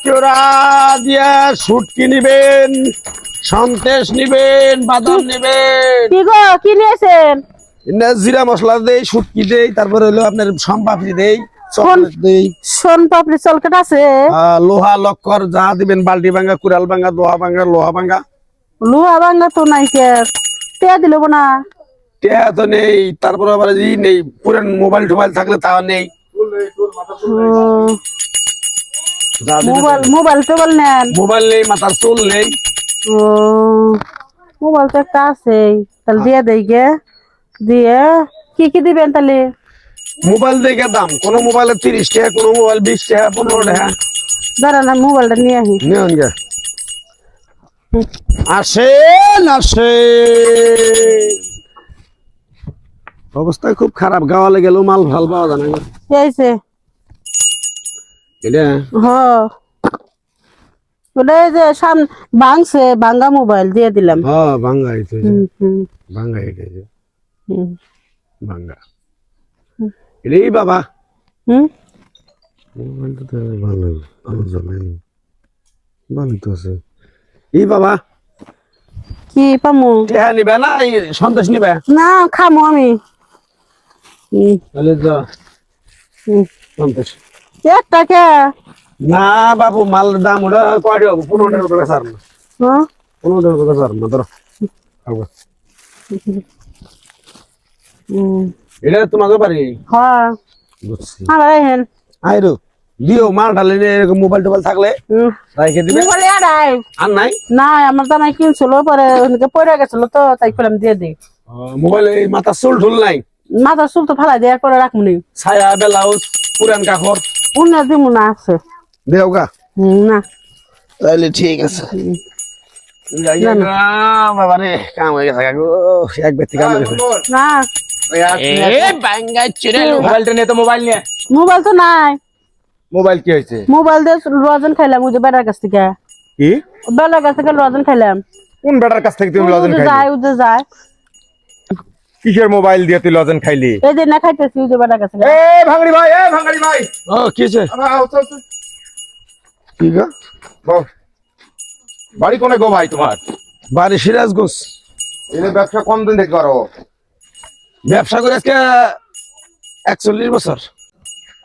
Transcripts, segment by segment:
চোরা দিয়া শুটকি নিবেন, সন্দেশ নিবেন, বাদাম নিবেন। কি গো কি নিয়েছেন? জিরা মশলা দেই, শুটকি দেই, তারপরে হলো আপনার সম্পাপড়ি দেই, চকলেট দেই, সোন পাপড়ি চলকেট আছে, লোহা লক্কর যা দিবেন, বালতি ভাঙ্গা, কুড়াল ভাঙ্গা, দোহা ভাঙ্গা, লোহা ভাঙ্গা। লোহা ভাঙ্গা তো নাই কে তে দিল না। টেয়া তো নেই, তারপরে আবার নেই, পুরান মোবাইল টোবাইল থাকলে তাও নেই। মোবাইল মোবাইল টোবাইল নেন? মোবাইল নেই, মাথার চুল নেই। ও মোবাইল তো একটা আছে, তাহলে দিয়ে দেই গে। দিয়ে কি দিবেন তাহলে? মোবাইল দেখে দাম, কোন মোবাইলের 30 টাকা, কোন মোবাইল 20 টাকা, 15 টাকা। দাঁড়ান আমি মোবাইলটা নিয়ে আসি। নিয়ন গে আসেন আসেন। অবস্থা খুব খারাপ, গাওয়ালে গেলেও মাল ভাল পাওয়া যায় না। কি হয়েছে? এটা হ ওটা এই যে সামনে ভাঙছে, ভাঙ্গা মোবাইল দিয়ে দিলাম। হ্যাঁ ভাঙ্গা হয়েছে, হুম ভাঙ্গা হয়েছে, হুম ভাঙ্গা। এটাই বাবা হুম মোবাইলটা তো ভালো, ভালো জানাই, ভালো তো আছে। এই বাবা কি পামু? টেহা নিবে না সন্দেশ নিবে? না খামো আমি। তাহলে যা সন্দেশ। একটা কে? না বাবু, মালের দাম ওটা কয়টা হবে? 15 টাকা করে ছাড় না, হ্যাঁ 15 টাকা করে ছাড় না, ধরো। এটা তোমাকে পারি হ্যাঁ বুঝছি। হেন আইরো দিও মাল ঢালে এরকম মোবাইল টোবাইল থাকলে রাইখে দিবে। মোবাইল আর নাই না আমার জামাই কিনছিল, পরে ওদিকে পড়ে গেছিল তো তাই করলাম দিয়ে দিই। মোবাইল এই মাথা চুল ঢুল নাই, মাথার চুল তো ফেলাই দেওয়ার পরে রাখমুনি। ছায়া ব্লাউজ পুরান কাপড় উন্না দিমু না আছে দেও গা, না তাহলে ঠিক আছে। বাবা রে কাম হয়ে গেছে গো, এক ব্যক্তি কাম হয়ে গেছে না। মোবাইলটা নিয়ে তো মোবাইল নিয়ে মোবাইল তো নাই। মোবাইল কি হয়েছে? মোবাইল দিয়ে রজন খাইলাম ওই যে বেড়ার কাছ থেকে। কি বেড়ার কাছ থেকে রজন খাইলাম। কোন বেটার কাছ থেকে তুমি লজেন খাইলি? যায় উদে যায়। কিসের মোবাইল দিয়ে তুই লজেন খাইলি? এই যে না খাইতেছি ওই যে বেড়ার কাছ থেকে। এ ভাঙড়ি ভাই, এ ভাঙড়ি ভাই, ও কি হয়েছে? কি গো বাড়ি কোনে গো ভাই তোমার? বাড়ি সিরাজগঞ্জ। এনে ব্যবসা কম দিন থেকে করো? ব্যবসা করে আজকে 41 বছর।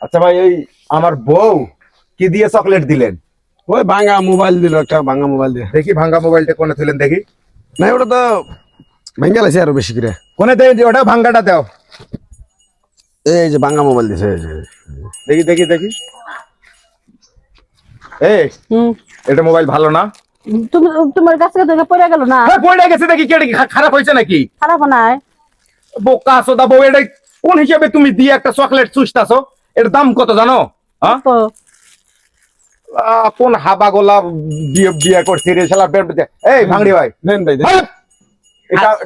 আচ্ছা ভাই, এই আমার বউ কি দিয়ে চকলেট দিলেন? ওই ভাঙা মোবাইল দিল, একটা ভাঙা মোবাইল দিয়ে। দেখি ভাঙা মোবাইলটা কোনে তুলেন দেখি। না ওটা তো ভেঙে লাগছে আরো বেশি করে। কোনে দেয় ওটা, ভাঙ্গাটা দাও এই যে ভাঙা মোবাইল দিছে, এই যে দেখি দেখি দেখি। এই এটা মোবাইল ভালো না? তুমি তোমার কাছ থেকে পড়ে গেল না? হ্যাঁ পড়ে গেছে দেখি, কি খারাপ হয়েছে নাকি? খারাপ নাই। বোকা সোদা বউ, এটা কোন হিসাবে তুমি দিয়ে একটা চকলেট চুষতাছো? এর দাম কত জানো? হ্যাঁ কোন হাবা গোলা বিয়ে করছি রে শালা। এই ভাঙড়ি ভাই, নেন ভাই দেন।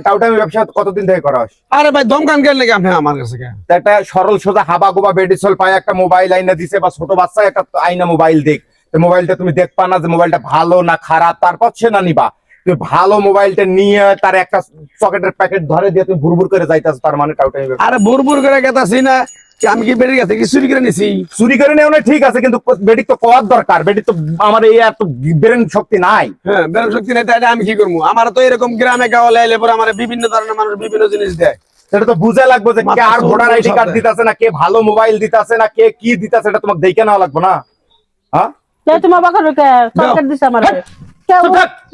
টাউটা আমি ব্যবসা কতদিন থেকে করা? আরে ভাই দমকান কেন লাগে আপনি আমার কাছে? একটা সরল সোজা হাবা গোবা বেডিসল পায় একটা মোবাইল আইনা দিছে, বা ছোট বাচ্চা একটা আইনা মোবাইল দেখ, মোবাইলটা তুমি দেখবা না যে মোবাইলটা ভালো না খারাপ, তারপর সে না নিবা। তুমি ভালো মোবাইলটা নিয়ে তার একটা চকলেটের প্যাকেট ধরে দিয়ে তুমি ভুরভুর করে যাইতাছ, তার মানে টাউটা। আরে ভুরভুর করে গেতাছি না, আমি কি বেরিয়ে গেছে কি চুরি করে নিছি? চুরি করে নেও না ঠিক আছে, কিন্তু বেডিক তো করার দরকার। বেডিক তো আমার এই এত ব্রেন শক্তি নাই। হ্যাঁ বেরোন শক্তি নাই, তাই আমি কি করবো? আমার তো এরকম গ্রামে গাওয়ালে এলে পরে আমার বিভিন্ন ধরনের মানুষ বিভিন্ন জিনিস দেয়। সেটা তো বুঝে লাগবে যে কে আর ভোটার আইডি কার্ড দিতেছে না, কে ভালো মোবাইল দিতেছে না, কে কি দিতেছে, এটা তোমাকে দেখে নেওয়া লাগবে না? হ্যাঁ তোমার বাবার চকলেট দিছে আমার।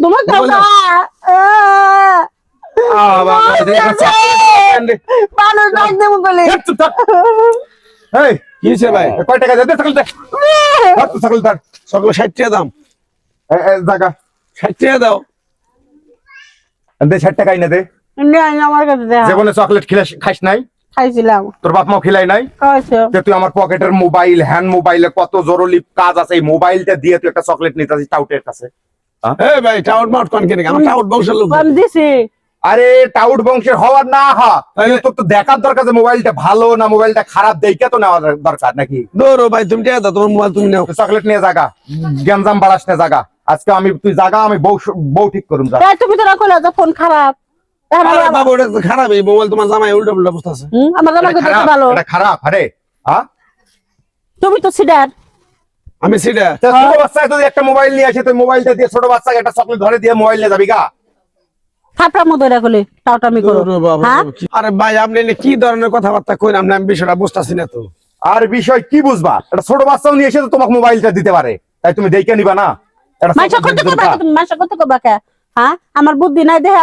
তোমার কি হয়েছে ভাই? কয় টাকা যাবে সকল? সকল তার সকল 60 টাকা দাম। জায়গা 60 টাকা দাও। 60 টাকাই না দে। আমার কাছে জীবনে চকলেট খাইস নাই? খাইছিলাম। তোর বাপ মাও খিলাই নাই? তুই আমার পকেটের মোবাইল, হ্যান্ড মোবাইলে কত জরুরি কাজ আছে, এই মোবাইলটা দিয়ে তুই একটা চকলেট নিতে আসিস টাউটের কাছে? ভাই টাউট মাউট কোন কেন? আমার টাউট বংশের লোক। আরে টাউট বংশের হওয়ার না তোর তো দেখার দরকার যে মোবাইলটা ভালো না মোবাইলটা খারাপ, দেখে তো নেওয়া দরকার নাকি? দৌড়ো ভাই, তুমি টাকা দাও, তোমার মোবাইল তুমি নাও। চকলেট নিয়ে জাগা, গ্যাঞ্জাম বাড়াস না জাগা। আজকে আমি তুই জাগা, আমি বউ ঠিক করুম। তুমি তো রাখো যে ফোন খারাপ। বাবু ওটা তো খারাপ, এই মোবাইল তোমার জামাই উল্টা পুল্টা বুঝতেছে। আমার জামাই তো ভালো। এটা খারাপ? আরে তুমি তো সিডার। আমি সেটা তা ছোট বাচ্চা যদি একটা মোবাইল নিয়ে আসে তুই মোবাইলটা দিয়ে ছোট বাচ্চাকে একটা চকলেট ধরে দিয়ে মোবাইল নিয়ে যাবি গা? থাপড়া মতো রাখলে টাউটামি করো ওরে বাবা, হ্যাঁ আরে ভাই আপনি এনে কি ধরনের কথাবার্তা কইন আমি বিষয়টা বুঝতাছি না তো। আর বিষয় কি বুঝবা? একটা ছোট বাচ্চাও নিয়ে এসে তো তোমাকে মোবাইলটা দিতে পারে, তাই তুমি দেখে নিবা না? একটা মাইশা chocolate করতে দিতে কবা পারবা? তুমি মাইশা করতে কবা কে? হ্যাঁ আমার বুদ্ধি নাই দেখে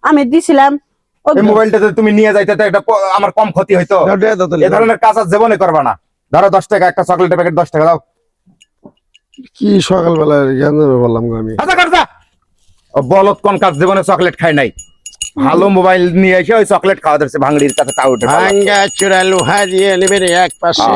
আমি দিছিলাম এই মোবাইলটা যদি তুমি নিয়ে যাইতে তো এটা আমার কম ক্ষতি হইতো। দাও, দাও, দাও, তাহলে। এ ধরনের কাজ আর জীবনে করবা না। ধরো 10 টাকা একটা চকলেটের প্যাকেট 10 টাকা দাও। কি সকালবেলা জ্ঞান বললাম গো আমি। আচ্ছা কাটজা। ও বলত কোন কাজ জীবনে চকলেট খায় নাই। ভালো মোবাইল নিয়ে এসে ওই চকলেট খাওয়া ধরছে ভাঙড়ির কাছে টাউটে। ভাঙ্গা চূড়া লোহা দিয়ে নেবে রে এক পাশে